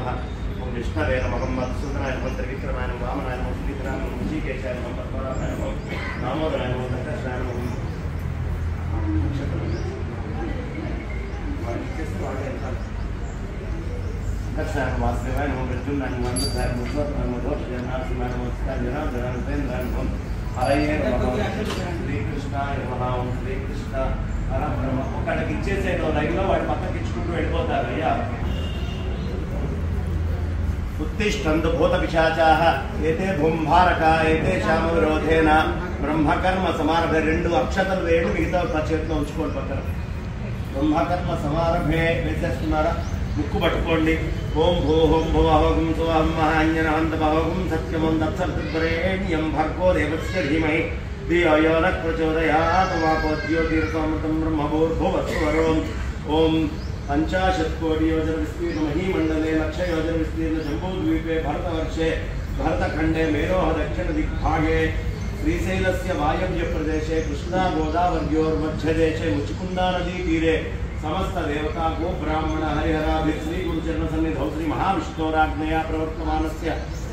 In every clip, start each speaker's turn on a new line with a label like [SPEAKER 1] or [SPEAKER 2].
[SPEAKER 1] नमः ओम विष्णवे नमः मधुसूदनाय नमः त्रिविक्रमाय नमः वामनाय नमः श्रीधराय नमः ऋषिकेशाय नमः पद्मनाभाय नमः दामोदराय नमः संकर्षणाय नमः संकर्षणाय नमः वासुदेवाय नमः प्रद्युम्नाय नमः अनंताय नमः मुद्गताय नमः दोषजनार्दनाय नमः जनार्दनाय नमः हरये नमः श्रीकृष्णाय नमः ओम श्रीकृष्ण हर ब्रह्म ఒకళ్ళకి ఇచ్చేసేదో లైవ్లో వాడి పక్కకి ఇచ్చుకుంటూ వెళ్ళిపోతారు అయ్యా उत्तिष्ठन्तु भूतपिशाचाः एते भूम्भारका एतेषां विरोधेन ब्रह्मकर्म समारभे రెండు అక్షతలు వేయండి మిగతా చేతిలో ఉంచుకోండి పక్కన బ్రహ్మకర్మ సమారభే వేసేస్తున్నారా ముక్కు పట్టుకోండి ఓం భూహోం భువహోం సువహం మహాంజనహంత భవహం సత్యమం దత్సర్వరేణ్యం భర్గో దేవస్య ధీమహి ధియో యో న ప్రచోదయాత్ వాపోద్యోతిర్సమృతం బ్రహ్మభూర్భువస్వరోం ఓం 50 कोटि योजन विस्तीर्ण महीमंडले लक्ष योजन विस्तीर्ण जम्बूद्वीपे भरतवर्षे भरतखंडे मेरोह दक्षिण दिग्भागे श्रीशैलस्य वायव्य प्रदेशे कृष्णा गोदावर्योर्मध्यदेशे मुचुकुंदा नदी तीरे समस्त देवता गो ब्राह्मण हरिहराभि श्री गुरुचरण सन्निधौ श्री महाविष्णोराज्ञया प्रवर्तमानस्य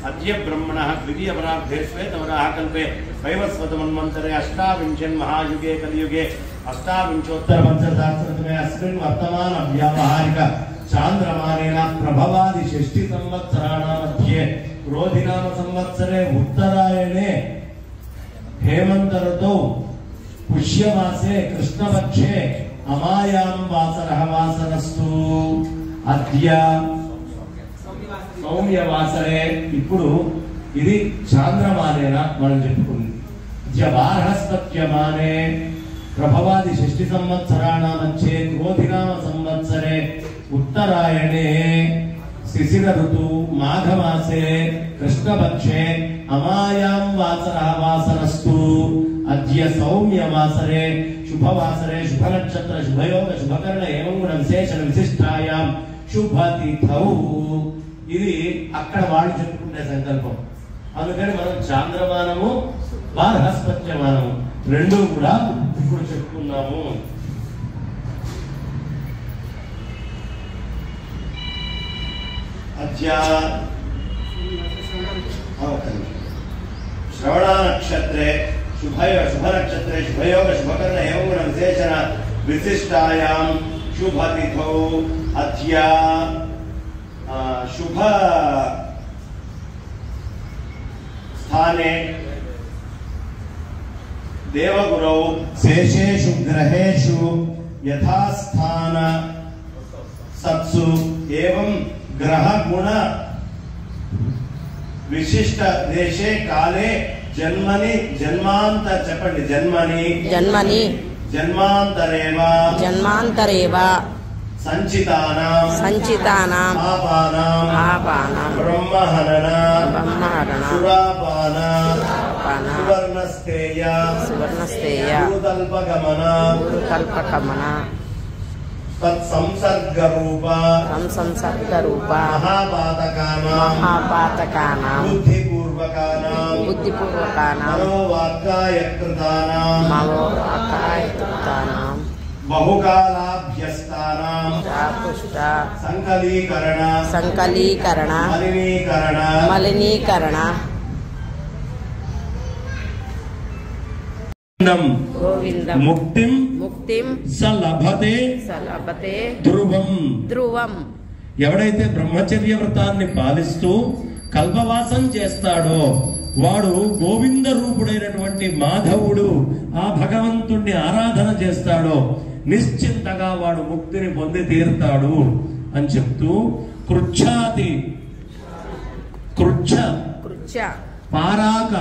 [SPEAKER 1] अद्य ब्रह्मणः द्वितीय परार्धे श्वेतवराह कल्पे वैवस्वतमन्वन्तरे अष्टाविंशन् महायुगे कलियुगे अष्टाविंशोत्तरपञ्चसहस्रतमे अस्मिन् वर्तमान व्यावहारिक चान्द्रमानेन प्रभवादि षष्टि संवत्सराणां मध्ये क्रोधिनाम संवत्सरे उत्तरायणे हेमन्त ऋतौ पुष्यमासे कृष्णपक्षे अमायां वासरः वासरस्तु अद्य सौम्य वासरे इप्पुडु इदि चान्द्रमानेन మనం చెప్పుకుంది जवारहस्पत्यमाने प्रभवादि षष्टि संवत्सराणां मध्ये क्रोधिनाम संवत्सरे उत्तरायणे शिशिर ऋतु माघ मासे कृष्णपक्षे अमायां वासरः वासरस्तु अद्य सौम्य वासरे शुभ वासरे शुभ नक्षत्र शुभ योग शुभकर्ण एवं गुण विशेषण विशिष्टायां शुभ तिथौ ఇది అక్కడ వాళ్ళు చెప్పుకునే సంకల్పం అందుకని మనం చాంద్రమానము వార్హస్పత్యమానము రెండు కూడా ఇప్పుడు చెప్పుకున్నాము श्रवण नक्षत्रे शुभ नक्षत्रे शुभयोग शुभकर्ण एवं गुण विशेषण विशिष्टायां शुभ तिथौ अद्य शुभ स्थाने देवगुरौ शेषेषु ग्रहेषु यथास्थान सत्सु एवं ग्रह गुण विशिष्ट देशे काले जन्मनि जन्मांतर चपंडी जन्मनि जन्मनि जन्मांतरेव संचितानां आपानां ब्रह्महनना सुरापाना सुवर्णस्तेय गुरुतल्पगमना तत्संसर्गरूपा महापातकानां बुद्धिपूर्वकानां मनोवाक्कायकृतानां बहुकालाभ्यस्तानां संकलीकरण मलिनीकरण गोविंदम मुक्तिं सलभते ध्रुవం ఎవడైతే బ్రహ్మచర్య వ్రతాన్ని పాలిస్తూ కల్పవాసం చేస్తాడో వాడు గోవింద రూపుడైనటువంటి మాధవుడు ఆ భగవంతుణ్ణి ఆరాధన చేస్తాడో నిశ్చింతగా వాడు ముక్తిని పొంది తీరుతాడు అని చెప్తూ కృచ్ఛాతి పారాక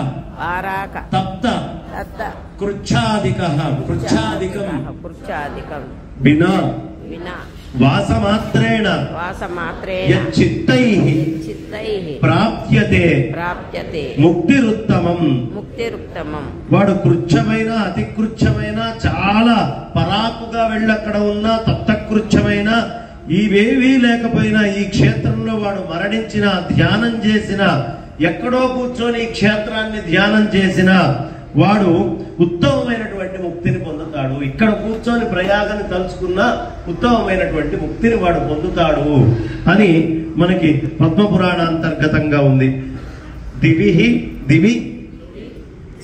[SPEAKER 1] తప్త కృచ్ఛాదికం వినా వాసమాత్రేణ యచ్చిత్తైః ప్రాప్యతే ముక్తిరుత్తమం వాడు కృచ్ఛమైన అతి కృచ్ఛమైన చాలా పరాకుగా వెళ్ళక్కడ ఉన్న తప్తకృచ్ఛమైన ఇవేవీ లేకపోయినా ఈ క్షేత్రంలో వాడు మరణించిన ధ్యానం చేసిన ఎక్కడో కూర్చొని ఈ క్షేత్రాన్ని ధ్యానం చేసిన వాడు ఉత్తమమైనటువంటి ముక్తిని పొందుతాడు ఇక్కడ కూర్చొని ప్రయాగని తలుచుకున్న ఉత్తమమైనటువంటి ముక్తిని వాడు పొందుతాడు అని మనకి పద్మపురాణ అంతర్గతంగా ఉంది. దివి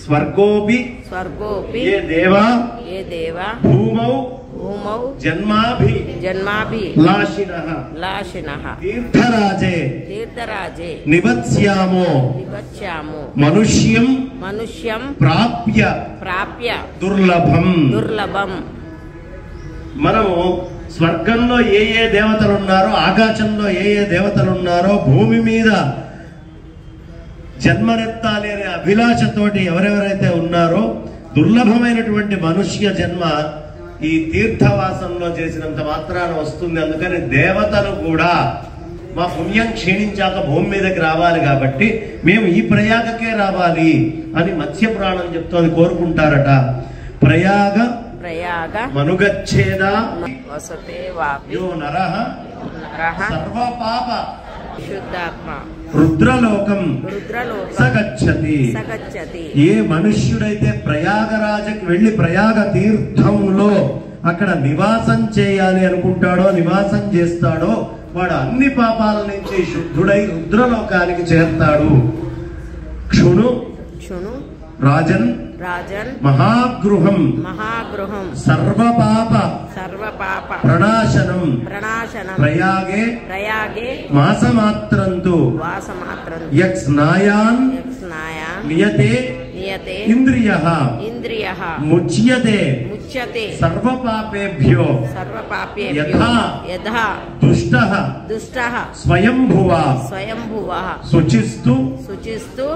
[SPEAKER 1] స్వర్గోపి ఏ దేవా భూమౌ జన్మాభి లాశినః తీర్థరాజే నివత్స్యామో మనుష్యం ప్రాప్య దుర్లభం. మనము స్వర్గంలో ఏ ఏ దేవతలు ఉన్నారో, ఆకాశంలో ఏ ఏ దేవతలు ఉన్నారో, భూమి మీద జన్మనెత్తాలి అనే అభిలాషతోటి ఎవరెవరైతే ఉన్నారో దుర్లభమైనటువంటి మనుష్య జన్మ ఈ తీర్థవాసంలో చేసినంత మాత్రాన వస్తుంది. అందుకని దేవతలు కూడా మా పుణ్యం క్షీణించాక భూమి మీదకి రావాలి కాబట్టి మేము ఈ ప్రయాగకే రావాలి అని మత్స్య పురాణం చెప్తోంది, కోరుకుంటారట. ప్రయాగ మనుగచ్చేద యో నరః సర్వపాప రుద్రలోకం సగచ్చతి. ఏ మనుష్యుడైతే ప్రయాగరాజకి వెళ్లి ప్రయాగ తీర్థంలో అక్కడ నివాసం చేయాలి అనుకుంటాడో, నివాసం చేస్తాడో, వాడు అన్ని పాపాల నుంచి శుద్ధుడై రుద్రలోకానికి చేరతాడు. క్షుణు రాజన్ మహాగృహం సర్వపాప ప్రణాశనం ప్రయాగే మాసమాత్రంతు యక్ స్నాయాన్ నియతే ఇంద్రియః ముచ్యతే సర్వపాపేభ్యో యథా దుష్టః స్వయంభువః శుచిస్తు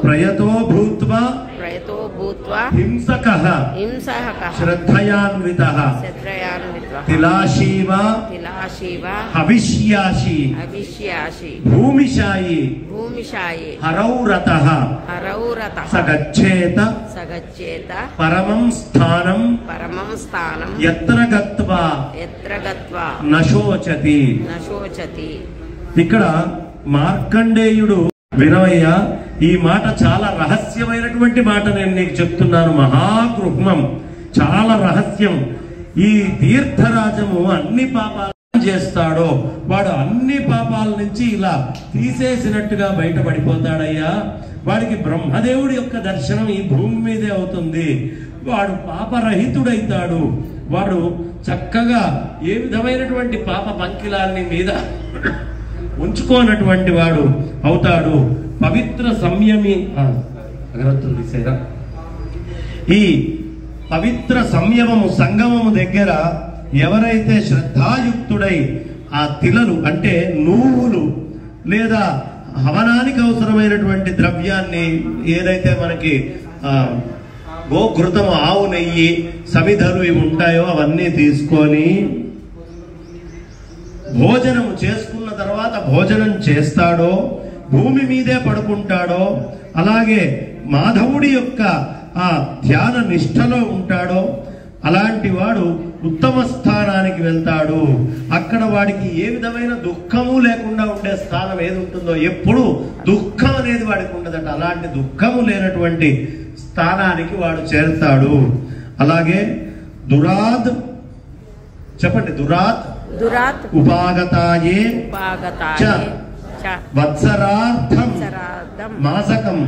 [SPEAKER 1] ప్రయతో భూత్వా హింసకః శ్రద్ధయాన్వితః తిలాశీవ హవిష్యాశి భూమిశాయి హరౌరతః సగచ్చేత పరమం స్థానం యత్ర గత్వా నశోచతి. ఇక్కడ మార్కండేయుడు వినవయ్య, ఈ మాట చాలా రహస్యమైనటువంటి మాట నేను నీకు చెప్తున్నాను. మహాగృహ్మం, చాలా రహస్యం. ఈ తీర్థరాజము అన్ని పాపాలు చేస్తాడో వాడు అన్ని పాపాల నుంచి ఇలా తీసేసినట్టుగా బయటపడిపోతాడయ్యా. వాడికి బ్రహ్మదేవుడి యొక్క దర్శనం ఈ భూమి మీదే అవుతుంది. వాడు పాపరహితుడైతాడు. వాడు చక్కగా ఏ విధమైనటువంటి పాప పంకిలాన్ని మీద ఉంచుకోనటువంటి వాడు అవుతాడు. పవిత్ర సంయమి అగరత్తులు తీసేరా. ఈ పవిత్ర సంయమము సంగమము దగ్గర ఎవరైతే శ్రద్ధాయుక్తుడై ఆ తిలలు అంటే నువ్వులు లేదా హవనానికి అవసరమైనటువంటి ద్రవ్యాన్ని ఏదైతే మనకి గోఘృతము, ఆవు నెయ్యి, సమిధలు ఇవి ఉంటాయో అవన్నీ తీసుకొని భోజనము చేసుకున్న తర్వాత భోజనం చేస్తాడో, భూమి మీదే పడుకుంటాడో, అలాగే మాధవుడి యొక్క ఆ ధ్యాన నిష్టలో ఉంటాడో అలాంటి వాడు ఉత్తమ స్థానానికి వెళ్తాడు. అక్కడ వాడికి ఏ విధమైన దుఃఖము లేకుండా ఉండే స్థానం ఏది ఉంటుందో, ఎప్పుడు దుఃఖం అనేది వాడికి ఉండదట. అలాంటి దుఃఖము లేనటువంటి స్థానానికి వాడు చేరుతాడు. అలాగే చెప్పండి, దురాత్ ఉపాగతాయే వత్సరార్థం మాసకం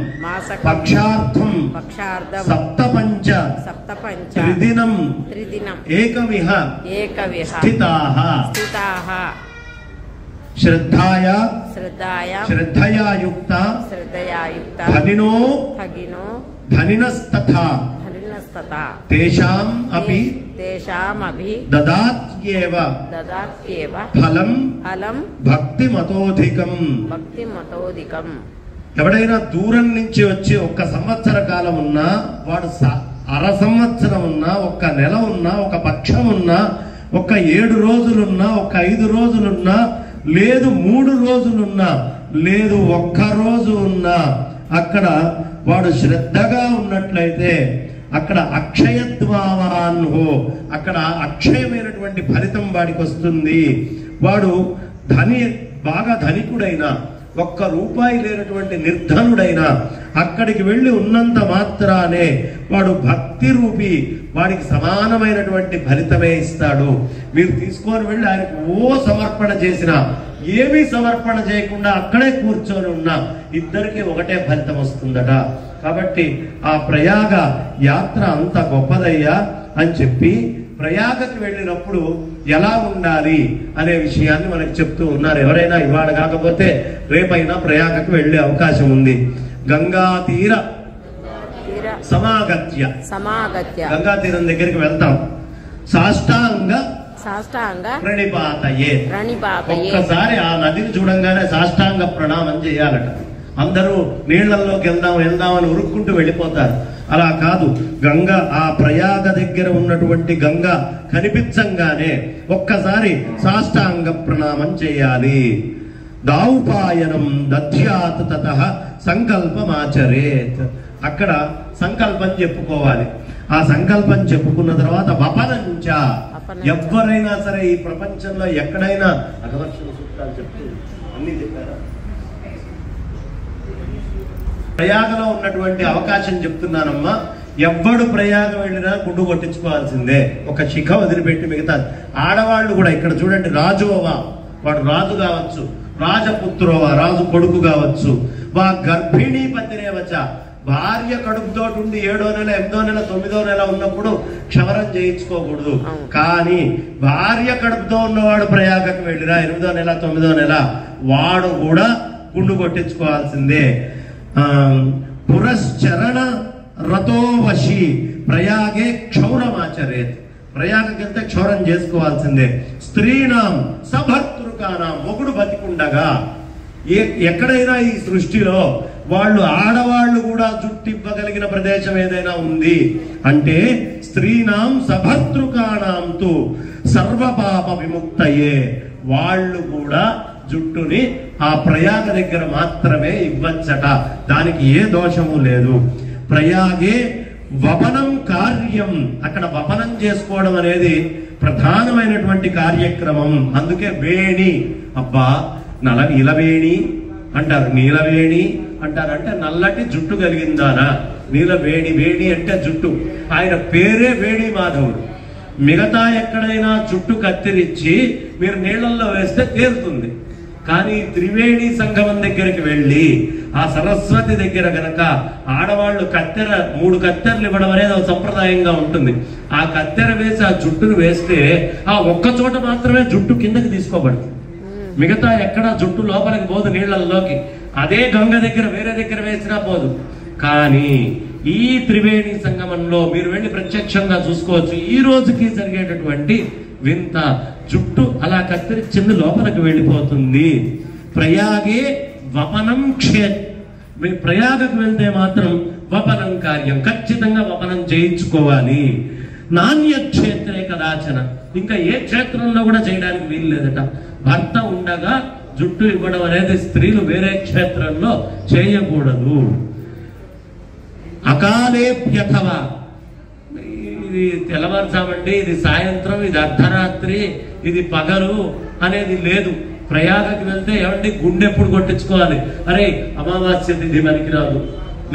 [SPEAKER 1] పక్షార్థం సప్తపంచ త్రిదినం ఏకవిహ స్థితాః శ్రద్ధయా యుక్త ధనినస్తథా తేషాం అపి దదాత్యేవ ఫలం భక్తిమతోధికం. ఎవడైనా దూరం నుంచి వచ్చి 1 సంవత్సర కాలం ఉన్నా, వాడు అర సంవత్సరం ఉన్నా, 1 నెల ఉన్నా, 1 పక్షం ఉన్నా, 7 రోజులున్నా, 5 రోజులున్నా, లేదు 3 రోజులున్నా, లేదు 1 రోజు ఉన్నా, అక్కడ వాడు శ్రద్ధగా ఉన్నట్లయితే అక్కడ అక్షయద్వావాన్హో, అక్కడ అక్షయమైనటువంటి ఫలితం వాడికి వస్తుంది. వాడు బాగా ధనికుడైనా, 1 రూపాయి లేనటువంటి నిర్ధనుడైనా అక్కడికి వెళ్ళి ఉన్నంత మాత్రానే వాడు భక్తి రూపి
[SPEAKER 2] వాడికి సమానమైనటువంటి ఫలితమే ఇస్తాడు. మీరు తీసుకొని వెళ్ళి ఆయనకు సమర్పణ చేసినా, ఏమీ సమర్పణ చేయకుండా అక్కడే కూర్చొని ఉన్నా ఇద్దరికి ఒకటే ఫలితం వస్తుందట. కాబట్టి ఆ ప్రయాగ యాత్ర అంత గొప్పదయ్యా అని చెప్పి ప్రయాగకు వెళ్ళినప్పుడు ఎలా ఉండాలి అనే విషయాన్ని మనకు చెప్తూ ఉన్నారు. ఎవరైనా ఇవాళ కాకపోతే రేపైనా ప్రయాగకు వెళ్ళే అవకాశం ఉంది. గంగా తీర సమాగత్య గంగా తీరం దగ్గరికి వెళ్తాం. సాష్టాంగ ప్రణిపాతయే. ఒక్కసారి ఆ నదిని చూడంగానే సాష్టాంగ ప్రణామం చేయాలట. అందరూ నీళ్లలోకి వెళ్దామని ఉరుక్కుంటూ వెళ్ళిపోతారు. అలా కాదు, గంగ ఆ ప్రయాగ దగ్గర ఉన్నటువంటి గంగ కనిపించంగానే ఒక్కసారి సాష్టాంగ ప్రణామం చేయాలి. దావుపాయనం దధ్యాత్ తతః సంకల్పమాచరేత్. అక్కడ సంకల్పం చెప్పుకోవాలి. ఆ సంకల్పం చెప్పుకున్న తర్వాత వపనంచ, ఎవరైనా సరే ఈ ప్రపంచంలో ఎక్కడైనా అఘవర్షణ సూత్రాలు చెప్తూ అన్ని చెప్పారా? ప్రయాగలో ఉన్నటువంటి అవకాశం చెప్తున్నానమ్మా. ఎవ్వడు ప్రయాగ వెళ్ళినా గుండు కొట్టించుకోవాల్సిందే, ఒక శిఖ వదిలిపెట్టి మిగతా. ఆడవాళ్ళు కూడా ఇక్కడ చూడండి, రాజువా వాడు రాజు కావచ్చు, రాజపుత్రోవా రాజు కొడుకు కావచ్చు, వా గర్భిణీ పతిరేవచ భార్య కడుపుతో ఉండి 7వ నెల 8వ నెల 9వ నెల ఉన్నప్పుడు క్షవరం చేయించుకోకూడదు. కానీ భార్య కడుపుతో ఉన్నవాడు ప్రయాగకు వెళ్ళినా 8వ నెల 9వ నెల వాడు కూడా గుండు కొట్టించుకోవాల్సిందే. పురశ్చరణ రతోవశి ప్రయాగే క్షౌరమాచరేత్. ప్రయాగకి వెళ్తే క్షౌరం చేసుకోవాల్సిందే. స్త్రీనాం సభర్తృకానాం, మొగుడు బతికుండగా ఎక్కడైనా ఈ సృష్టిలో వాళ్ళు ఆడవాళ్లు కూడా జుట్టివ్వగలిగిన ప్రదేశం ఏదైనా ఉంది అంటే స్త్రీనాం సభర్తృకానాం తు సర్వపాప విముక్తయే, వాళ్ళు కూడా జుట్టుని ఆ ప్రయాగ దగ్గర మాత్రమే ఇవ్వచ్చట. దానికి ఏ దోషము లేదు. ప్రయాగే వపనం కార్యం, అక్కడ వపనం చేసుకోవడం అనేది ప్రధానమైనటువంటి కార్యక్రమం. అందుకే వేణి, అబ్బా ఇలవేణి అంటారు, నీలవేణి అంటారు. అంటే నల్లటి జుట్టు కలిగిందానా, నీలవేణి. వేణి అంటే జుట్టు. ఆయన పేరే వేణి మాధవుడు. మిగతా ఎక్కడైనా జుట్టు కత్తిరించి మీరు నీళ్లలో వేస్తే తేలుతుంది. కానీ త్రివేణి సంగమం దగ్గరికి వెళ్ళి ఆ సరస్వతి దగ్గర గనక ఆడవాళ్లు 3 కత్తెరలు ఇవ్వడం అనేది ఒక సంప్రదాయంగా ఉంటుంది. ఆ కత్తెర వేసి ఆ జుట్టును వేస్తే ఆ ఒక్క చోట మాత్రమే జుట్టు కిందకి తీసుకోబడుతుంది, మిగతా ఎక్కడా జుట్టు లోపలికి పోదు నీళ్లలోకి. అదే గంగ దగ్గర వేరే దగ్గర వేసినా పోదు. కానీ ఈ త్రివేణి సంగమంలో మీరు వెళ్ళి ప్రత్యక్షంగా చూసుకోవచ్చు. ఈ రోజుకి జరిగేటటువంటి వింత, జుట్టు అలా కత్తిరించింది లోపలికి వెళ్ళిపోతుంది. ప్రయాగే వపనం మీరు ప్రయాగకు వెళ్తే మాత్రం వపనం కార్యం ఖచ్చితంగా వపనం చేయించుకోవాలి. నాణ్య క్షేత్రే కదాచన, ఇంకా ఏ క్షేత్రంలో కూడా చేయడానికి వీలు లేదట. భర్త ఉండగా జుట్టు ఇవ్వడం అనేది స్త్రీలు వేరే క్షేత్రంలో చేయకూడదు. అకాలేప్యథవా, ఇది తెల్లవారుజామండి, ఇది సాయంత్రం, ఇది అర్ధరాత్రి, ఇది పగలు అనేది లేదు. ప్రయాగకి వెళ్తే ఏమండి గుండె ఎప్పుడు కొట్టించుకోవాలి? అరే అమావాస్య తిథి పనికిరాదు,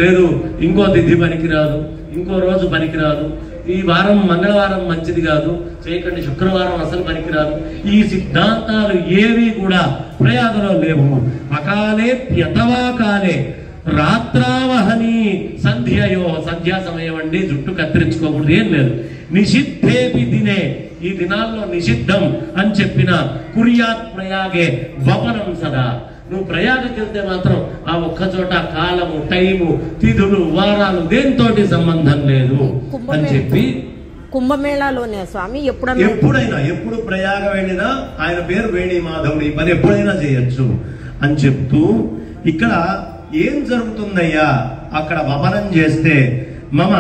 [SPEAKER 2] లేదు ఇంకో తిథి పనికిరాదు, ఇంకో రోజు పనికిరాదు, ఈ వారం మంగళవారం మంచిది కాదు, చేయకండి, శుక్రవారం అసలు పనికిరాదు. ఈ సిద్ధాంతాలు ఏవి కూడా ప్రయాగలో లేవు. అకాలే ప్యతవా కాలే రాత్రావహని సంధ్యయో, సంధ్యా సమయం అండి, జుట్టు కత్తిరించుకోకూడదు, ఏం లేదు. నిషిద్ధేపి దినే, ఈ దినాల్లో నిషిద్ధం అని చెప్పిన కుర్యాత్ ప్రయాగే వపనం సదా. నువ్వు ప్రయాగకి వెళ్తే మాత్రం ఆ ఒక్క చోట కాలము, టైము, తిథులు, వారాలు దేనితోటి సంబంధం లేదు అని చెప్పి.
[SPEAKER 3] కుంభమేళాలోనే స్వామి
[SPEAKER 2] ఎప్పుడు ప్రయాగ వెళ్ళినా ఆయన పేరు వేణి మాధవుడు, ఈ పని ఎప్పుడైనా చేయొచ్చు అని చెప్తూ ఇక్కడ ఏం జరుగుతుందయ్యా అక్కడ వపనం చేస్తే? మమ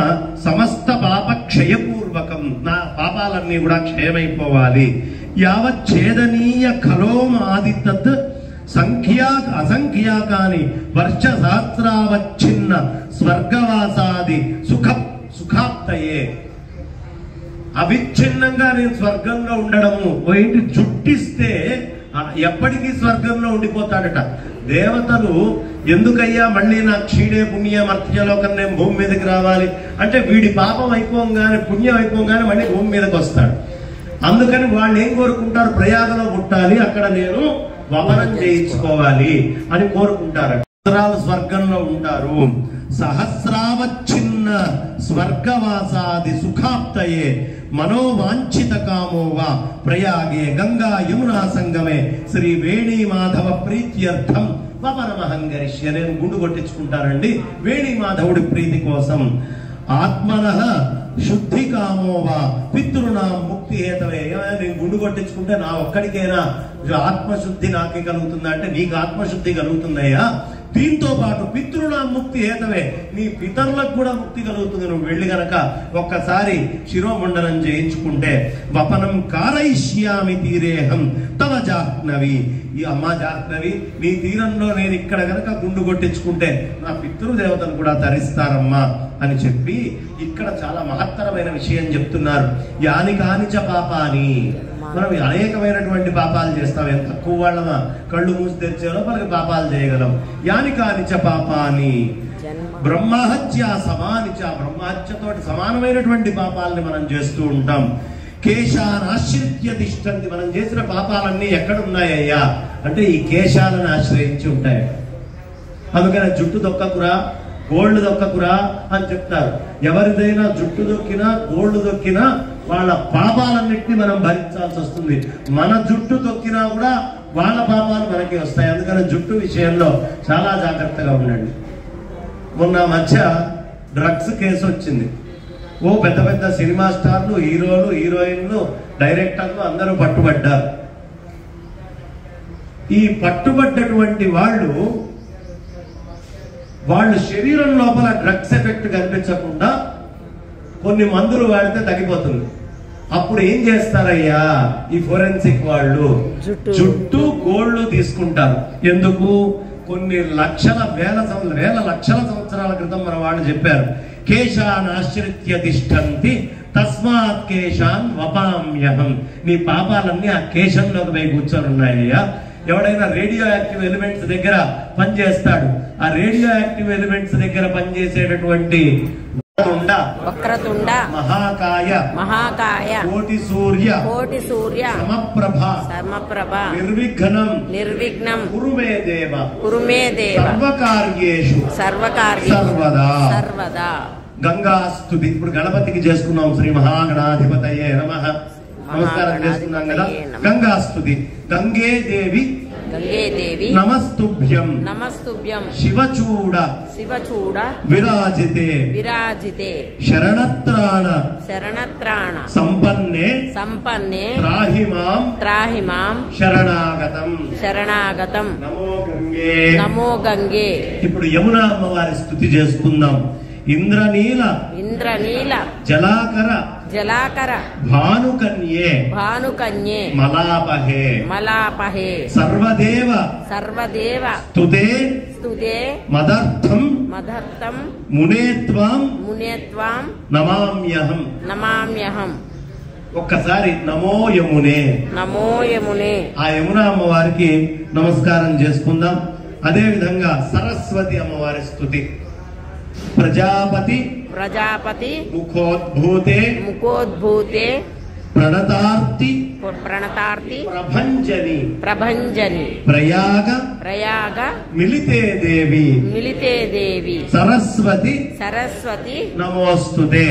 [SPEAKER 2] సమస్త పాప క్షయపూర్వకం, నా పాపాలన్నీ కూడా క్షయమైపోవాలి. యావచ్ఛేదనీయ ఖలోమాది తత్ అసంఖ్యాకాని వర్ష సహస్రావచ్ఛిన్న స్వర్గవాసాది సుఖాప్తయే. అవిచ్ఛిన్నంగా నేను స్వర్గంలో ఉండడము, ఏంటి జుట్టిస్తే ఎప్పటికీ స్వర్గంలో ఉండిపోతాడట. దేవతలు ఎందుకయ్యా మళ్ళీ నా క్షీణే పుణ్య మర్త్యలోకం నేను భూమి మీదకి రావాలి అంటే వీడి పాపం అయిపోగానే పుణ్యం అయిపోగానే మళ్ళీ భూమి మీదకి వస్తాడు. అందుకని వాళ్ళు ఏం కోరుకుంటారు, ప్రయాగలో పుట్టాలి, అక్కడ నేను వమనం చేయించుకోవాలి అని కోరుకుంటారు. సహస్రాలు స్వర్గంలో ఉంటారు. సహస్రావచ్చిన్న స్వర్గవాసాది సుఖాప్తయే మనోవాంఛిత కామోవా ప్రయాగే గంగా యమునా సంగమే శ్రీ వేణీ మాధవ ప్రీత్యర్థం వపనమహంగరిష్య. నేను గుండు కొట్టించుకుంటానండి వేణీ మాధవుడి ప్రీతి కోసం. ఆత్మనః శుద్ధి కామోవా పితృనాం ముక్తి హేతవే. నేను గుండు కొట్టించుకుంటే నా ఒక్కడికైనా ఆత్మశుద్ధి నాకే కలుగుతుందా అంటే నీకు ఆత్మశుద్ధి కలుగుతుందయ్యా, దీంతో పాటు పితృనాం ముక్తి హేతవే నీ పితరులకు కూడా ముక్తి కలుగుతుంది. నువ్వు వెళ్ళి గనక ఒక్కసారి శిరోమండనం చేయించుకుంటే. వపనం కారయిష్యామి తీరేహం తవ జాహ్నవి. ఈ అమ్మా జాహ్నవి నీ తీరంలో నేను ఇక్కడ గనక గుండు కొట్టించుకుంటే నా పితృదేవతలు కూడా తరిస్తారమ్మా అని చెప్పి ఇక్కడ చాలా మహత్తరమైన విషయం చెప్తున్నారు. యాని కానిచ పాపాని. మనం అనేకమైనటువంటి పాపాలు చేస్తాం, ఎంత తక్కువ వాళ్ళమా, కళ్ళు మూసి తెరిచే లోపలికి పాపాలు చేయగలం. యాని కానిచ పాపాని బ్రహ్మహత్య సమానిచ. బ్రహ్మహత్యతోటి సమానమైనటువంటి పాపాలని మనం చేస్తూ ఉంటాం. కేశానాశ్రిత్య తిష్టంతి. మనం చేసిన పాపాలన్నీ ఎక్కడున్నాయ్యా అంటే ఈ కేశాలను ఆశ్రయించి ఉంటాయి. అందుకని జుట్టు దొక్కకురా, గోల్డ్ దొక్కకురా అని చెప్తారు. ఎవరిదైనా జుట్టు దొక్కినా గోల్డ్ దొక్కినా వాళ్ళ పాపాలన్నింటినీ మనం భరించాల్సి వస్తుంది. మన జుట్టు దొక్కినా కూడా వాళ్ళ పాపాలు మనకి వస్తాయి. అందుకని జుట్టు విషయంలో చాలా జాగ్రత్తగా ఉండండి. మొన్న మధ్య డ్రగ్స్ కేసు వచ్చింది. ఓ పెద్ద పెద్ద సినిమా స్టార్లు, హీరోలు, హీరోయిన్లు, డైరెక్టర్లు అందరూ పట్టుబడ్డారు. ఈ పట్టుబడ్డటువంటి వాళ్ళు శరీరం లోపల డ్రగ్స్ ఎఫెక్ట్ కనిపించకుండా కొన్ని మందులు వాడితే తగ్గిపోతుంది. అప్పుడు ఏం చేస్తారయ్యా ఈ ఫోరెన్సిక్ వాళ్ళు, జుట్టు గోళ్ళు తీసుకుంటారు. ఎందుకు? కొన్ని లక్షల వేల లక్షల సంవత్సరాల క్రితం మన వాళ్ళు చెప్పారు, కేశాన్ ఆశ్రిత్య తిష్టంతి తస్మాత్ కేశాన్ వపామ్యహం. నీ పాపాలన్నీ ఆ కేశంలోకి పోయి కూర్చొని ఉన్నాయ్యా. ఎవడైనా రేడియో యాక్టివ్ ఎలిమెంట్స్ దగ్గర పనిచేస్తాడు. ఆ రేడియో యాక్టివ్ ఎలిమెంట్స్ దగ్గర పనిచేసేటటువంటి
[SPEAKER 3] వక్రతుండ
[SPEAKER 2] మహాకాయ కోటి సూర్య సమప్రభ నిర్విఘ్నం కురుమే దేవ సర్వకార్యేషు సర్వదా. గంగాస్తుతి. ఇప్పుడు గణపతికి చేసుకున్నాం శ్రీ మహాగణాధిపతయే నమః, నమస్కారం చేస్తున్నాం కదా. గంగాస్తుతి. గంగే దేవి నమస్తుభ్యం శివచూడ విరాజితే శరణత్రాణ సంపన్నే త్రాహి మాం శరణాగతం నమో గంగే. ఇప్పుడు యమునా అమ్మవారి స్తుతి చేసుకుందాం. ఇంద్రనీల జలాకర భానుకన్యే మలాపహే సర్వదేవ స్తుతే మదర్థం మునేత్వాం నమామ్యహం. ఒక్కసారి నమో యమునే. ఆ యమునా అమ్మవారికి నమస్కారం చేసుకుందాం. అదే విధంగా సరస్వతి అమ్మవారి స్తుతి. ప్రజాపతి ముఖోద్భూతే ప్రణతార్తి ప్రభంజని ప్రయాగ మిలితే దేవి సరస్వతి నమోస్తుతే.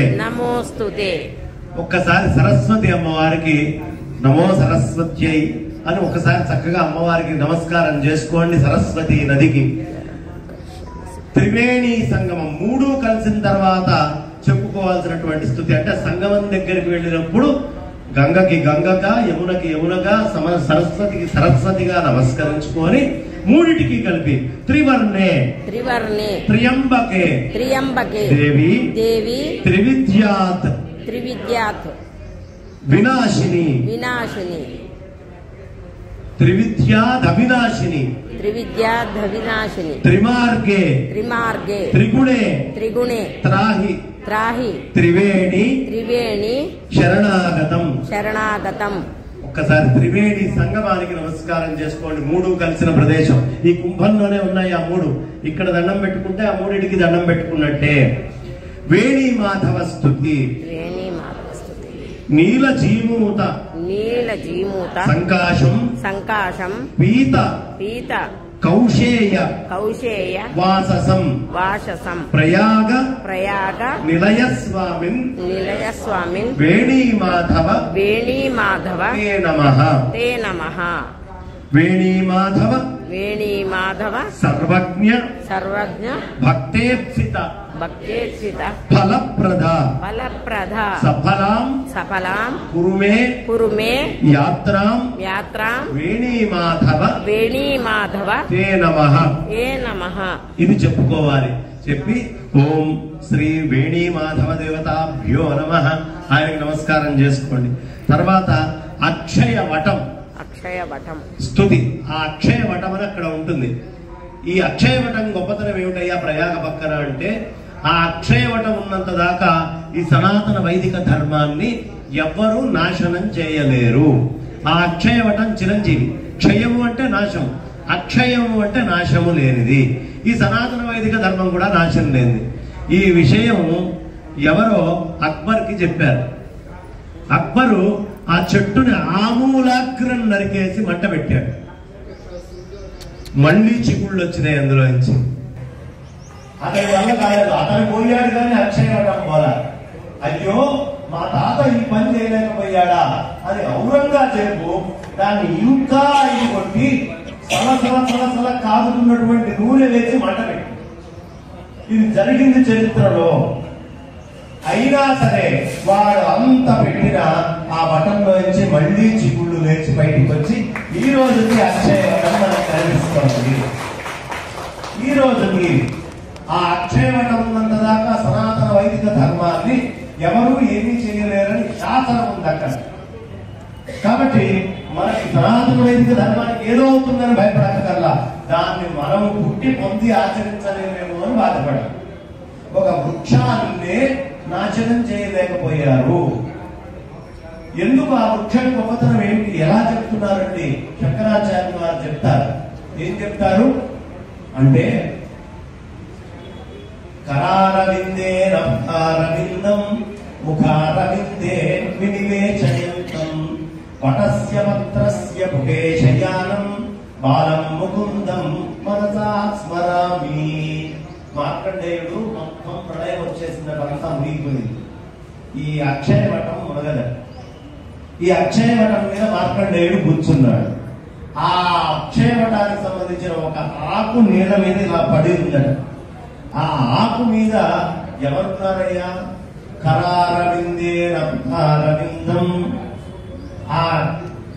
[SPEAKER 2] ఒక్కసారి సరస్వతి అమ్మవారికి నమో సరస్వత్యై అని ఒకసారి చక్కగా అమ్మవారికి నమస్కారం చేసుకోండి. సరస్వతి నదికి త్రివేణి సంగమం మూడు కలిసిన తర్వాత చెప్పుకోవాల్సినటువంటి స్థుతి. అంటే సంగమం దగ్గరికి వెళ్ళినప్పుడు గంగకి గంగగా, యమునకి యమునగా, సరస్వతికి సరస్వతిగా నమస్కరించుకొని మూడిటికి కలిపి త్రివర్ణే త్రియంబకే దేవి త్రివిద్యాత్ వినాశిని త్రివిద్యాదవినాశిని త్రిమార్గే త్రిగుణే త్రాహి త్రివేణి శరణాగతం. ఒక్కసారి త్రివేణి సంగమానికి నమస్కారం చేసుకోండి. మూడు కలిసిన ప్రదేశం ఈ కుంభంలోనే ఉన్నాయి. ఆ మూడు ఇక్కడ దండం పెట్టుకుంటే ఆ మూడిటికి దండం పెట్టుకున్నట్టే. వేణి మాధవ స్తుతి, నీల జీమూత సంకాశం పీత కౌశేయ వాససం ప్రయాగ నిలయస్వామిన్ వేణీ మాధవ తే నమః. వేణీ మాధవ సర్వజ్ఞ భక్తేప్సిత ఫలప్రద సఫలాం కురుమే యాత్రాం వేణీ మాధవ తే నమః. ఇది చెప్పుకోవాలి. చెప్పి ఓం శ్రీ వేణీ మాధవ దేవతాభ్యో నమః ఆయనకు నమస్కారం చేసుకోండి. తర్వాత అక్షయ వటం స్తుతి. ఆ అక్షయ వటం అని అక్కడ ఉంటుంది. ఈ అక్షయ వటం గొప్పతనం ఏమిటయ్యా ప్రయాగ పక్కన అంటే, ఆ అక్షయ వటం ఉన్నంత దాకా ఈ సనాతన వైదిక ధర్మాన్ని ఎవ్వరూ నాశనం చేయలేరు. ఆ అక్షయ వటం చిరంజీవి. క్షయము అంటే నాశం, అక్షయము అంటే నాశము లేనిది. ఈ సనాతన వైదిక ధర్మం కూడా నాశనం లేనిది. ఈ విషయం ఎవరో అక్బర్కి చెప్పారు. అక్బరు ఆ చెట్టుని ఆమూలాగ్రం నరికేసి మంట పెట్టాడు. మళ్ళీ చిగుళ్ళు వచ్చినాయి అందులో నుంచి. అతని వల్ల కాలేదు, అతను పోయాడు కానీ అక్షయవటం పోలా. అయ్యో మా తాత ఈ పని చేయలేకపోయాడా అని ఔరంగజేబు దాన్ని ఇంకా ఇది కొట్టి సలసల కాగుతున్నటువంటి నూనె వేసి మంట పెట్టి. ఇది జరిగింది చరిత్రలో. అయినా సరే వాడు అంత పెట్టిన ఆ వటంలో నుంచి మళ్ళీ చిగుళ్ళు లేచి బయటికి వచ్చి ఈ రోజుకి అక్షయవటం మనకు కనిపిస్తుంది. ఈ రోజుకి ఆ అక్షయవటం ఉన్నంత దాకా సనాతన వైదిక ధర్మాన్ని ఎవరూ ఏమీ చేయలేరని శాసనం ఉంది అక్కడ. కాబట్టి మనకి సనాతన వైదిక ధర్మానికి ఏదో అవుతుందని భయపడక్కర్లా. దాన్ని మనం పుట్టి పొంది ఆచరించలేమేమో అని బాధపడాలి. ఒక వృక్షాన్నే నాశనం చేయలేకపోయారు. ఎందుకు? ఆ వృక్షం గొప్పతనం ఏమిటి? ఎలా చెప్తున్నారండి శంకరాచార్య వారు చెప్తారు. ఏం చెప్తారు అంటే, కరారవిందే రవిందం ముఖారవిందే వినివేశయంతం వటస్య పత్రస్య పుటేశయానం బాలం ముకుందం మనసా స్మరామి. మార్కండేయుడు మొత్తం ప్రళయం వచ్చేసిన అంతా మునిగిపోయింది. ఈ అక్షయవటం మునగద. ఈ అక్షయవటం మీద మార్కండేయుడు కూర్చున్నాడు. ఆ అక్షయవటానికి సంబంధించిన ఒక ఆకు నీళ్ళ మీద ఇలా పడి ఉందట. ఆ ఆకు మీద ఎవరున్నారయ్యా? కరారవిందే రవిందం. ఆ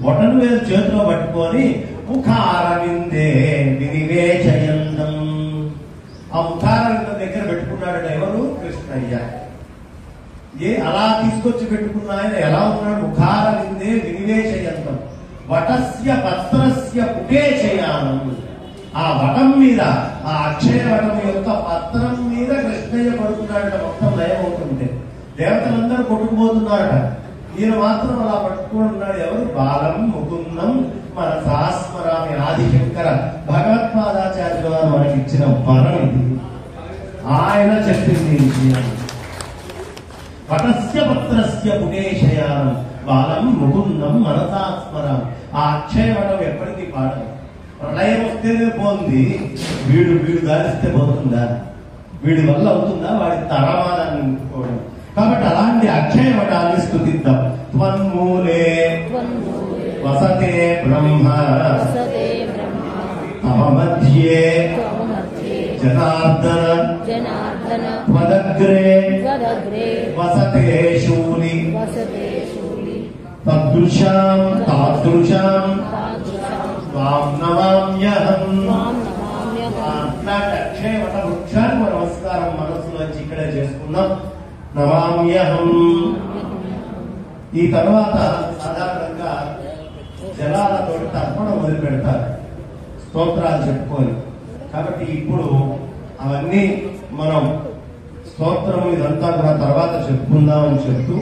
[SPEAKER 2] బొటను మీద చేతిలో పట్టుకొని ముఖారవిందే వినివేశయందం. ఆ ముఖారవిందం దగ్గర పెట్టుకున్నాడట ఎవరు? కృష్ణయ్య. అలా తీసుకొచ్చి పెట్టుకున్న ఆయన ఎలా ఉన్నాడు? ముఖారవిందే వినివేశయందం వటస్య పత్రస్య పుటేశయానం. ఆ వటం మీద, ఆ అక్షయ వటం యొక్క పత్రం మీద కృష్ణయ్య పడుతున్నాడట. మొత్తం లయం అవుతుంటే దేవతలందరూ కొట్టుకుపోతున్నారట. ఈయన మాత్రం అలా పట్టుకుని ఉన్నాడు. ఎవరు? బాలం ముకుందం మన సాస్మరామి. ఆదిశంకర భగవత్పాదాచార్యుల వారు మనకి ఇచ్చిన వరం ఇది. ఆయన చెప్పింది వటస్య పత్రస్య పుటేశయానం బాలం ముకుందం మనసాస్మరం. ఆ అక్షయవటం ఎప్పటికీ పాడదు. ప్రళయం వస్తేనే పోంది. వీడు దారిస్తే పోతుందా? వీడి వల్ల అవుతుందా? వాడి తరమాదాన్ని నింపుకోవడం. కాబట్టి అలాంటి అక్షయవటాన్ని స్తుతిద్దాం. త్వన్మూలే వసతే బ్రహ్మ తమ మధ్యే జనార్దన త్వదగ్రే వసతే శూలి తదృశాం తాదృశాం త్వాం నమామ్యహం. అట్లాంటి అక్షయవట వృక్షాన్ని మన నమస్కారం మనస్సులో వచ్చి ఇక్కడే చేసుకున్నాం. నమామ్యహం. ఈ తర్వాత సాధారణంగా జలాలతో తర్పణ మొదలు పెడతారు స్తోత్రాలు చెప్పుకొని. కాబట్టి ఇప్పుడు అవన్నీ మనం స్తోత్రం ఇదంతా కూడా తర్వాత చెప్పుకుందామని చెప్తూ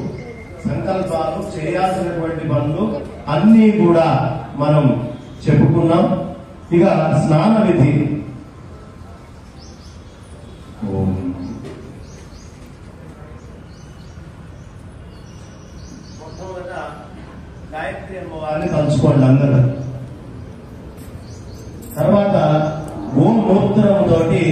[SPEAKER 2] సంకల్పాలు, చేయాల్సినటువంటి పనులు అన్నీ కూడా మనం చెప్పుకున్నాం. ఇక స్నాన విధి. మొట్టమొదట గాయత్రి అమ్మవారిని తలుచుకోండి అందరూ. తర్వాత గోమూత్రంతోటి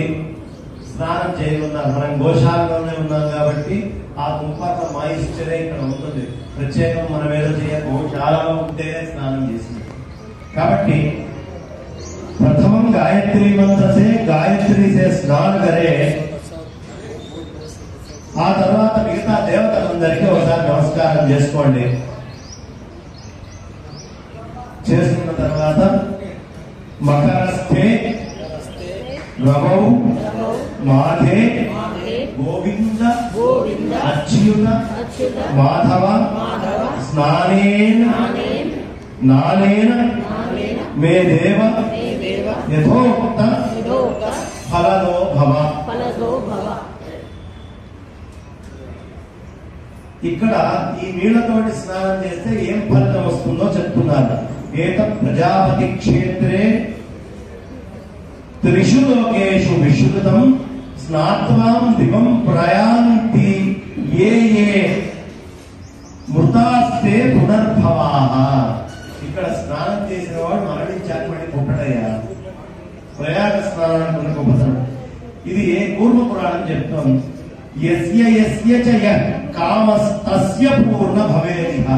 [SPEAKER 2] స్నానం చేయనున్నారు. మనం గోశాలలోనే ఉన్నాం కాబట్టి ఆ కుంపట్ల మాయిశ్చరే ఇక్కడ ఉంటుంది. ప్రత్యేకం మనం ఏదో చేయ గోశాలలో ఉంటేనే స్నానం చేసింది కాబట్టి ప్రథమం గాయత్రి మంత్ర సే గాయత్రి సే స్నాన కరే. ఆ తర్వాత మిగతా దేవతలందరికీ ఒకసారి నమస్కారం చేసుకోండి. చేసుకున్న తర్వాత మకరస్థే రమౌ మాధే గోవింద అచ్యుత మాధవ స్నానేన నానేన మే దేవ యథోక్త ఫలదో భవ. ఇక్కడ ఈ నీళ్లతోటి స్నానం చేస్తే ఏం ఫలితం వస్తుందో చెప్తున్నారు. ఏతత్ ప్రజాపతి క్షేత్రే త్రిషు లోకేషు విశ్రుతం స్నాత్వాం దివం ప్రయాంతి ఏ ఏ మృతాస్తే పునర్భవాః. ఇక్కడ స్నానం చేసిన వాడు మరణించాక మళ్ళీ పుట్టడయ్యా. ప్రయాగ స్నానానికి ఉన్న గొప్పతనం ఇది. కూర్మ పురాణం చెప్తోంది. యస్య యస్య చ యః కామస్తస్య పూర్ణ భవేదిహ.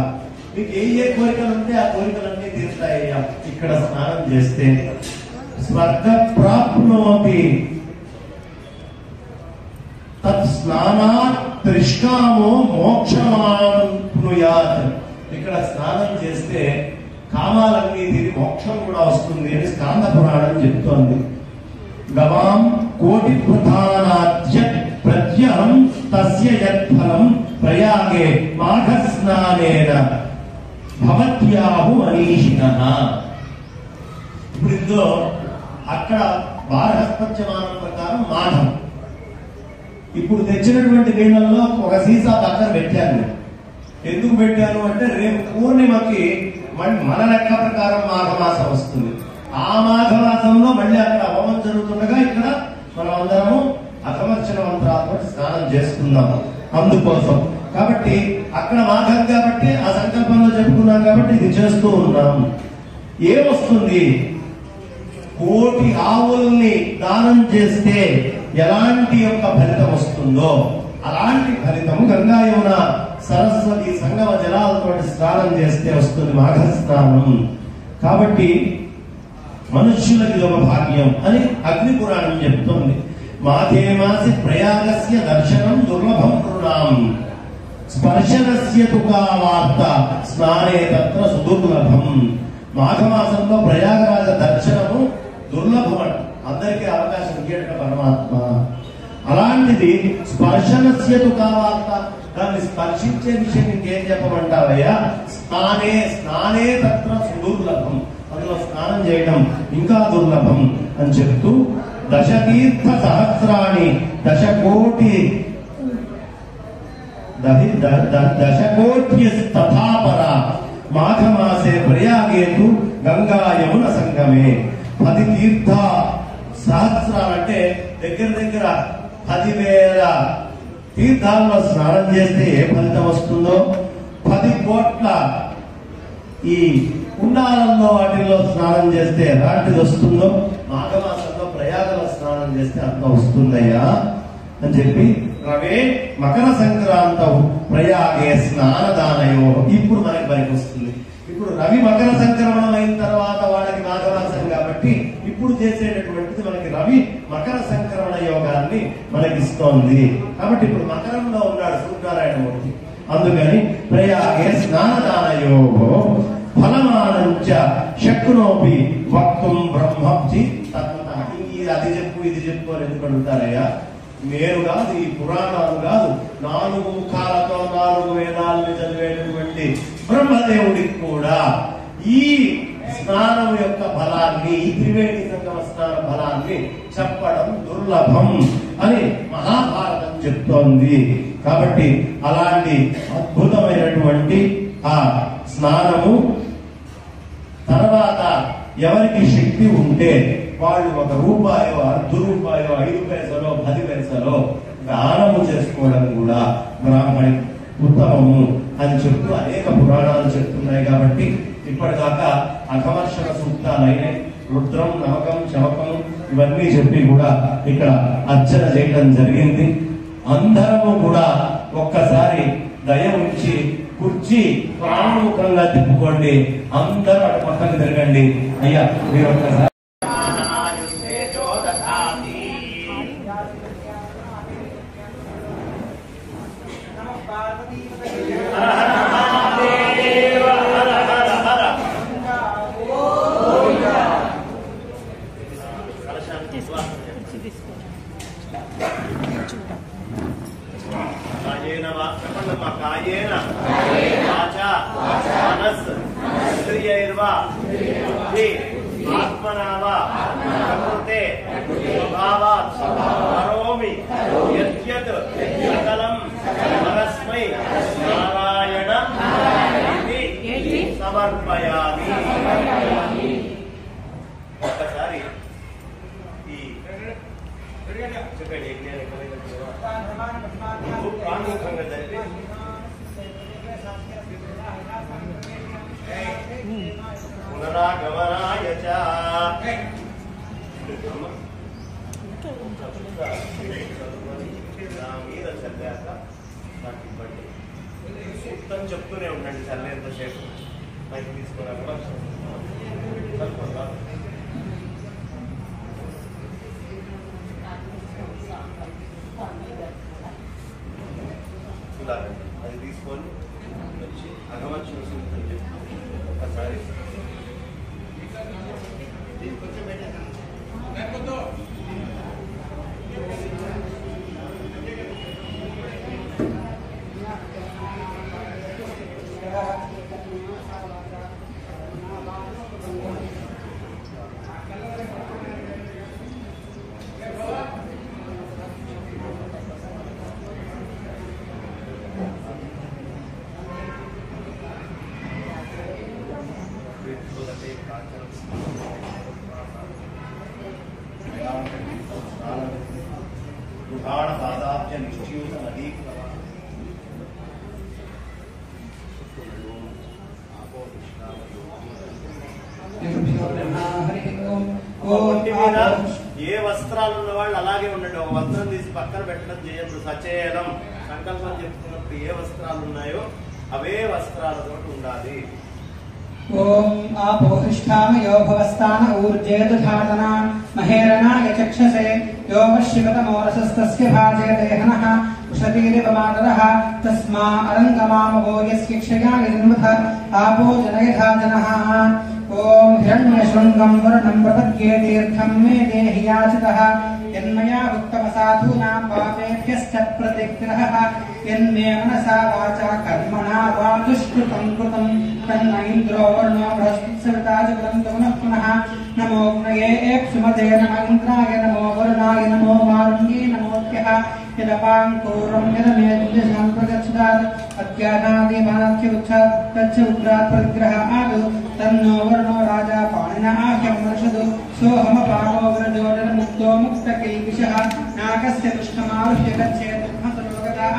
[SPEAKER 2] మీకు ఏ కోరికలు ఉంటే ఆ కోరికలన్నీ తీరుతాయ్యా ఇక్కడ స్నానం చేస్తే. స్వర్గ ప్రాప్నోతి తత్ స్నానాత్ త్రిష్కామో మోక్షమాప్నుయాత్. ఇక్కడ స్నానం చేస్తే కామాలన్నీ తీరి మోక్షం కూడా వస్తుంది అని స్కాంద పురాణం చెప్తోంది. గవాం కోటి ప్రధానాద్య ప్రత్యహం తస్య యత్ఫలం ప్రయాగే మాఘ స్నానేన భవత్యాహు మనీషిణః. ఇప్పుడు ఇందులో అక్కడ బారహస్పత్యమానం ప్రకారం మాఘం. ఇప్పుడు తెచ్చినటువంటి నీళ్ళల్లో ఒక సీసా పక్కన పెట్టాను. ఎందుకు పెట్టాను అంటే రేపు పూర్ణిమకి మన లెక్క ప్రకారం మాఘమాసం వస్తుంది. ఆ మాఘమాసంలో మళ్ళీ అక్కడ హోమం జరుగుతుండగా ఇక్కడ మనం అందరము అథమర్చన మంత్రాలతో స్నానం చేసుకుందాము అందుకోసం. కాబట్టి అక్కడ మాఘం కాబట్టి ఆ సంకల్పంలో చెప్పుకున్నాం కాబట్టి ఇది చేస్తూ ఉన్నాం. ఏమొస్తుంది? కోటి ఆవుల్ని దానం చేస్తే ఎలాంటి యొక్క ఫలితం వస్తుందో అలాంటి ఫలితం గంగా యమున సరస్వతి సంగమ జలాలతో స్నానం చేస్తే వస్తుంది మాఘ స్నానం. కాబట్టి మనుష్యులకి ఒక భాగ్యం అని అగ్ని పురాణం చెప్తోంది. మాఘే మాసి ప్రయాగస్య దర్శనం దుర్లభం కృణాం స్పర్శనస్య తుకా వార్త స్నానే తత్ర సుదుర్లభం. మాఘమాసంలో ప్రయాగరాజ దర్శనము దుర్లభం. అందరికీ అవకాశం ఇయ్యట పరమాత్మ. అలాంటిది స్పర్శనస్య తుకా వార్త, దాన్ని స్పర్శించే విషయం ఇంకేం చెప్పమంటావయ్యా? స్నానే తత్ర సుదుర్లభం. అందులో స్నానం చేయడం ఇంకా దుర్లభం అని చెప్తూ దశతీర్థ సహస్రాణి దశకోటి తథాపర మాఘమాసే ప్రయాగేతు గంగా యమున సంగమే. 10 తీర్థ సహస్రాలంటే దగ్గర 10,000 తీర్థాల్లో స్నానం చేస్తే ఏ ఫలితం వస్తుందో, 10 కోట్ల ఈ కుండాలలో వాటిల్లో స్నానం చేస్తే ఎలాంటిది వస్తుందో మాఘమాసంలో ప్రయాగలో స్నానం చేస్తే అంత వస్తుందయ్యా అని చెప్పి రవే మకర సంక్రాంతం ప్రయాగే స్నానదానయో. ఇప్పుడు మనకి పనికి వస్తుంది. ఇప్పుడు రవి మకర సంక్రమణం అయిన తర్వాత వాళ్ళకి మాఘమాసం కాబట్టి ఇప్పుడు చేసేటటువంటిది మనకి రవి మకర సంక్రమణ యోగాన్ని మనకిస్తోంది. కాబట్టి ఇప్పుడు మకరంలో ఉన్నాడు సూర్యనారాయణమూర్తి. అందుకని ప్రయాగే స్నానదానయో ఫలమానంచ శక్నోపి వక్తుం బ్రహ్మబ్జి తత్వతః. అది చెప్పు ఇది చెప్పు అని ఎందుకు అడుగుతారయ్యా? నేను కాదు, ఈ పురాణాలు కాదు, 4 ముఖాలతో 4 వేదాలను చదివేటటువంటి బ్రహ్మదేవుడికి కూడా ఈ స్నానం యొక్క ఫలాన్ని, ఈ త్రివేణి సంగమ స్నాన ఫలాన్ని చెప్పడం దుర్లభం అని మహాభారతం చెప్తోంది. కాబట్టి అలాంటి అద్భుతమైనటువంటి ఆ స్నానము తర్వాత ఎవరికి శక్తి ఉంటే వాళ్ళు ₹1, ₹2, 5 పైసలో 10 పైసలో దానము చేసుకోవడం కూడా బ్రాహ్మణి ఉత్తమము అని చెప్తూ అనేక పురాణాలు చెప్తున్నాయి. కాబట్టి ఇప్పటిదాకా అకమర్షణ సూక్తాలైన రుద్రం, నవకం, చమకం ఇవన్నీ చెప్పి కూడా ఇక్కడ అర్చన చేయడం జరిగింది. అందరము కూడా ఒక్కసారి దయ ఉంచి కుర్చీ ప్రాముఖంగా తిప్పుకోండి. అందరూ అటు పక్కకు తిరగండి. అయ్యా మీరు ఒక్కసారి
[SPEAKER 1] కాయేన వాచా మనస్ ఇంద్రియైర్వా బుద్ధి ఆత్మనా వా ప్రకృతే స్వభావాత్ కరోమి యద్యత్ సకలం పరస్మై నారాయణ ఇది సమర్పయామి. ఒక్కసారి ఈ చెప్పండి ప్రాముఖ్యంగా జరిపి పునరాగమనాయ చ మీద చదివాక నాకు ఇవ్వండి. సూక్తం చెప్తూనే ఉండండి చల్లేంతసేపు. నాకు తీసుకున్నాక అది తీసుకొని వచ్చి అగమర్చిన సూక్తం చెప్పి ఒకసారి ఏ వస్త్రాలు ఉన్న వాళ్ళు అలాగే ఉండండి. ఒక వస్త్రం తీసి పక్కన పెట్టడం చేయొద్దు. సచేలం సంకల్పం చెప్పుకున్నప్పుడు ఏ వస్త్రాలు ఉన్నాయో అవే వస్త్రాలతో ఉండాలి.
[SPEAKER 4] ఓం ఆపోహిష్ఠామ యో భవస్థాన ఊర్జేతుధాతన మహేరణాయ చక్షసే యో వశ్యగతమోరసస్తస్య భాజే దేహనః ఉషతీరివమాతరః తస్మా అరంగమామవో యస్య క్షయాయ జన్మథ ఆపో జనయథా జనః. ఓం హిరణ్యశృంగం వరుణం ప్రపద్యే తీర్థం మే దేహి యాచితః యన్మయా ఉత్తమసాధూనాం పాపేభ్యశ్చ ప్రతిగ్రహః యన్మే మనసా వాచా కర్మణా వా దుష్కృతం కృతం తన్న ఇంద్రో వర్ణో బృహస్పతిసవితా చ పునః పునః. నమోగ్నయే సుమతే నమ ఇంద్రాయ నమో వరుణాయ నమో మారుణ్యే నమోభ్యః. యదపాంకూరం యదమేద్యశాం ప్రగచ్చదాత్ అత్యానాదిమానస్య ఉచ్ఛాత్ తచ్చ ఉగ్రాత్ ప్రతిగ్రహ ఆదు తన్నో వర్ణో రాజా పాణినా ఆహ్యం వర్షదు సోహమపామో వ్రజోడర ముక్తో ముక్తకిల్బిషః నాగస్య కృష్ణమారుహ్య గచ్చేత్ మహతలోకదాః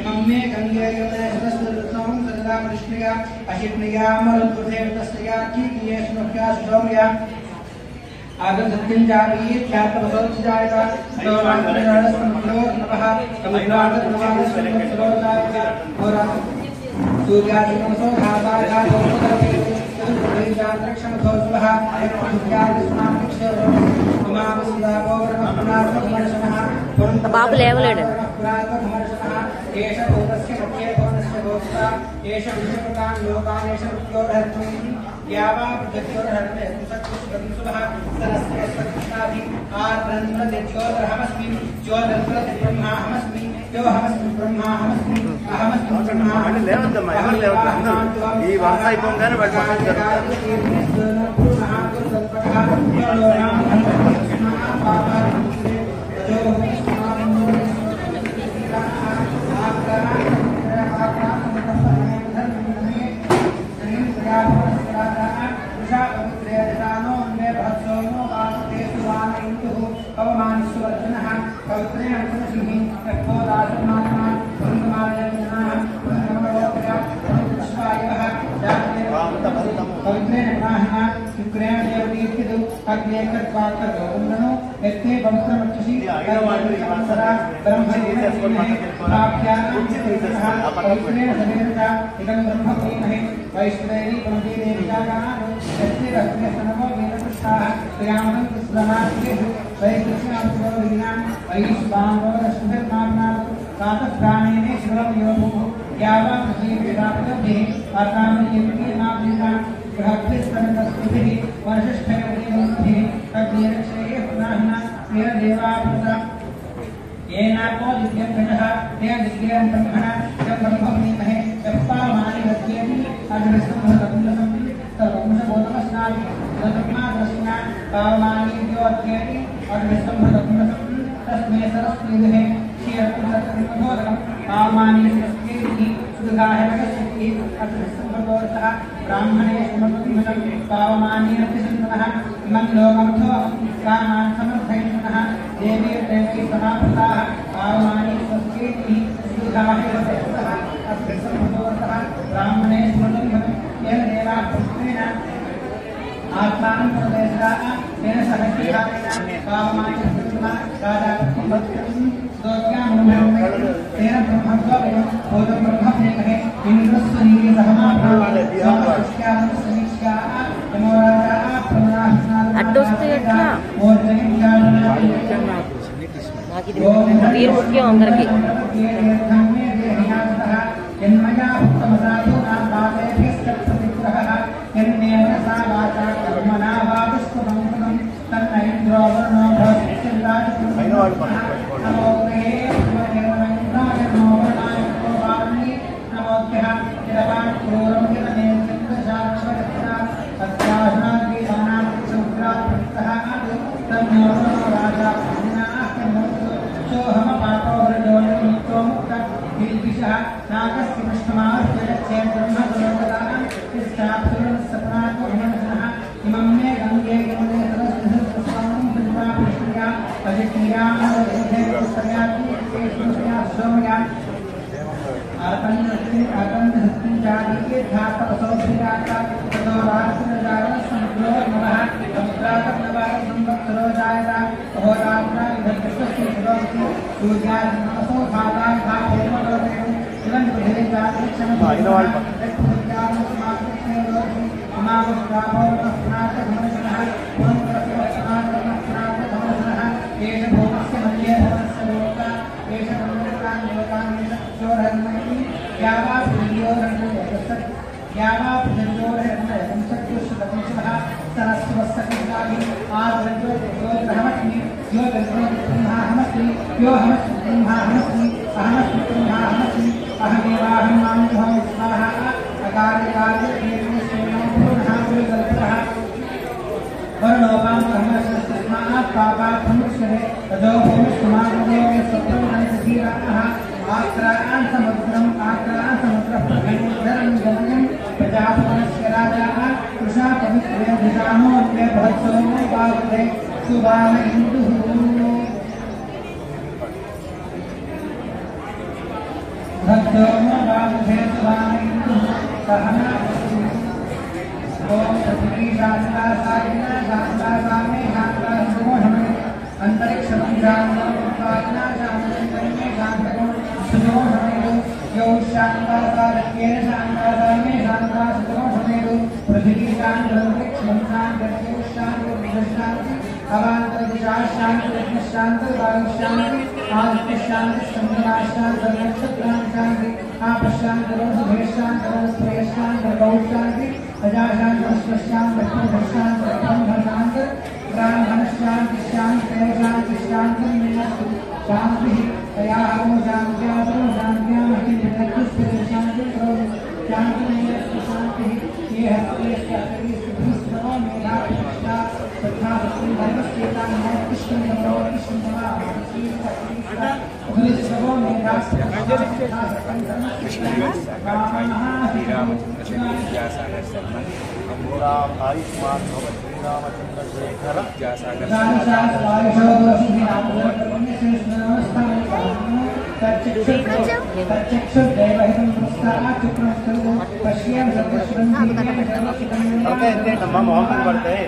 [SPEAKER 4] ఇమం మే గంగే యమునే సరస్వతీ సదా కృష్ణయా అహిప్నియా మరుద్భుతేర్తస్యా కీర్తియేష్ణుభ్యా శౌర్యా आगम सत्यं जावी ख्यातवसोत्जायता लोकांतरस्तमलो नमः कविराजनवादस्वलोकायता होरा सूर्यादिनमसो घाताया लोकदर्शनक्षमथोस्वः सूर्यादिस्नाक्षरो उमावसुदावो ब्रह्मणार्थमर्शनः
[SPEAKER 3] బాబు లేవలేడు.
[SPEAKER 4] एष भूतस्य मध्ये भुवनस्य भोक्ता एष विश्वप्रकान् लोकान् एष मृत्योर्हर्तुं यावा प्रत्यक्षोर्हर्ते सुसक्तिसुगन्सुभः सरस्य सत्ताभि आत्मन्त्रदित्योर्हमस्मि ज्योतिर्ब्रह्माहमस्मि योऽहमस्मि ब्रह्माहमस्मि अहमस्मि ब्रह्माहमस्मि
[SPEAKER 1] లేవద్దమ్మా, ఎవరు లేవద్దు. అందరూ ఈ వంశ అయిపోగానే వాటి పక్కన జరుగుతారు.
[SPEAKER 4] अग्ने कर्त्वाकर्तव्यनो यत्ते पवित्रमक्षसी तद्वत्सरा ब्रह्मणेन प्राप्यानां पवित्रेण समेतः इदं ब्रह्मपुरीमहे वैष्णवेरी पुनर्देविजागाः यत्ते रत्नस्तनवो वेदपुष्टाः क्रियामनं कृष्णमार्गेषु वैकृष्णापुरोविनां वैश्वानरोरश्मिर्नाम्नां कातप्राणेन शिवं योगुः यावा पृथ्वीविरापदभिः आकामयेति नाभिनां बृहद्भिस्तनतस्तुभिः वर्षष्ठयोगिभिः तद्वीरक्षये पुनः वीरदेवापुरः येनापो दिव्यभ्यः ते दिव्यं ब्रह्मणा यं ब्रह्मपुरीमहे यप्पामानि गत्येति अग्निस्तम्भतकुण्डलं सर्वंशबोधमस्नामि तद्ब्रह्मादस्ना पावमानि द्योत्येति अग्निस्तम्भतकुण्डलं तस्मै सरस्वतीभिः क्षीरपुत्रतकुण्डलं पावमानि सरस्वतीभिः सुधाहनकस्यति अग्निस्तम्भतोरसः ब्राह्मणे समर्पितं पावमानि रतिसन्तनः इमं लोकमथो कामान् समर्थयन्तनः देवी देवी समापृताः पावमानि सरस्वतीभिः सुधाहनकस्यः अग्निस्तम्भतोरसः ब्राह्मणे समर्पितं येन देवाः पुष्पेण आत्मानं प्रदेशाः तेन सहस्राणेन पावमानि सरस्वतीभिः राजापतिं दोत्यामुन्नयं तेन ब्रह्मत्वं बोधं ब्रह्मप्रेमहे इंद्रस्वनीय सहमाप्रावस्यानुसमीक्ष्याः यमराजाः प्रमनाहस्नाः
[SPEAKER 3] అడ్డొస్తే ఎట్లా నాకు ఇది తీరు ముఖ్యం అందరికి
[SPEAKER 4] यन्मया उत्तमसाधूनां पादेभिस्तत्प्रतिग्रहः यन्नेन सा वाचा कर्मणा वा पुष्पमङ्कुलं तन्न इन्द्रो वर्णो भवति नमोग्रहे नमोदेवरङ्गाय नमो वर्णाय नमो वाणी नमोभ्यः यदवान् क्रूरं यदनेन्द्रशाक्षरक्षा सत्याशनाद्वीतानां समुद्रात्मकः तन्नो राजा सोऽहमपापो वृजोनितो मुक्तः विद्विषः नागस्य कृष्णमार्जयच्छे ब्रह्मगुणोदराः तिष्ठाप्सुरसपनात्महंसनः इमं मे गङ्गे यमुने सरस्वतीं पुष्पा अजिक्रियां सोमया आतन्नहस्तिं धातपसोभिराता ततो राष्ट्रजातसंक्रोमः समुद्रातर्नवाः संवत्सरो जायता अहोरात्रा इदृष्टस्य सुरोति सूर्यादिनमसो भागाः भागोमलोकेन इवं पृथिवी जातिक्षणमानसमाकृष्णेरोति इमावस्त्राभोमस्नातघमनः पुनः एष भोमस्य मध्ये धर्मस्य लोका एष ब्रह्मलोकान् लोकान् चोरन्मयि यावा प्रियोरन्मयसत् यावा प्रियोरन्मयसंसत्युष्टतंशः सरस्वस्सकिताभि आदरजो ग्रहमस्मि यो ब्रह्माहमस्मि यो हमस्मि ब्रह्माहमस्मि अहमस्मि ब्रह्माहमस्मि अहमेवाहं मानुभवं स्वाहा अकार्यकार्य एवं सेवनं पुनः गुरुकल्पः वर्णोपां ब्रह्मस्मात् पापात् समुच्यते तदो भूमिष्मादेव सत्रमनसधीराः आक्रान् समुद्रं प्रभञ्जरं जनयं प्रजापनस्य राजाः कृषा पवित्रे धिजानो अन्ये भवत्सोमो पावते सुभाव इन्दुः भक्तोमो पावते सुभाव इन्दुः सहना ओम पृथ्वी शास्त्रा सारिणा शास्त्रा सामे शास्त्रा सुमोहमे अंतरिक्ष मंत्राणो पालना शास्त्रमे शास्त्रो सुमोहमे यो शास्त्रा सारकेन शास्त्रा सामे शास्त्रा सुमोहमे पृथ्वी शास्त्र अंतरिक्ष मंत्राणो शास्त्र विदशांति अवांतर दिशा शास्त्र शास्त्र वायु शास्त्र आदित्य शास्त्र संध्या शास्त्र नक्षत्र शास्त्र आप शास्त्र रोज शास्त्र स्त्रेय शास्त्र गौ शास्त्र अजाशांत स्वशांत ब्रह्मशांत ब्रह्मशांत ब्राह्मणशांत शांत शांत शांत नियत शांति तयाहो शांत्यातो शांत्याम अतिनिरक्तस्ते शांति प्रोद शांति नियत शांति ये हस्ते शांति सुभिस्वो मेधा कृष्णा तथा भक्ति धर्मस्तेता नमो कृष्ण नमो कृष्ण नमः सुभिस्वो मेधा कृष्ण
[SPEAKER 1] आयुष्मान भव श्रीरामचंद्रशेखर
[SPEAKER 4] विद्यासागर
[SPEAKER 1] ఎంతేంటమ్మా మోహన్ పడతాయి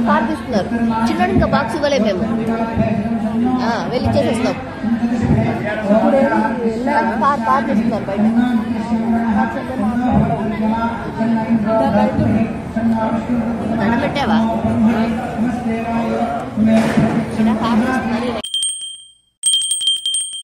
[SPEAKER 3] పార్పిస్తున్నారు చిన్నోడు ఇంకా బాక్స్ ఇవ్వలేము మేము వెళ్ళి చేసేస్తాం పార్పిస్తున్నారు బయట దండం పెట్టావా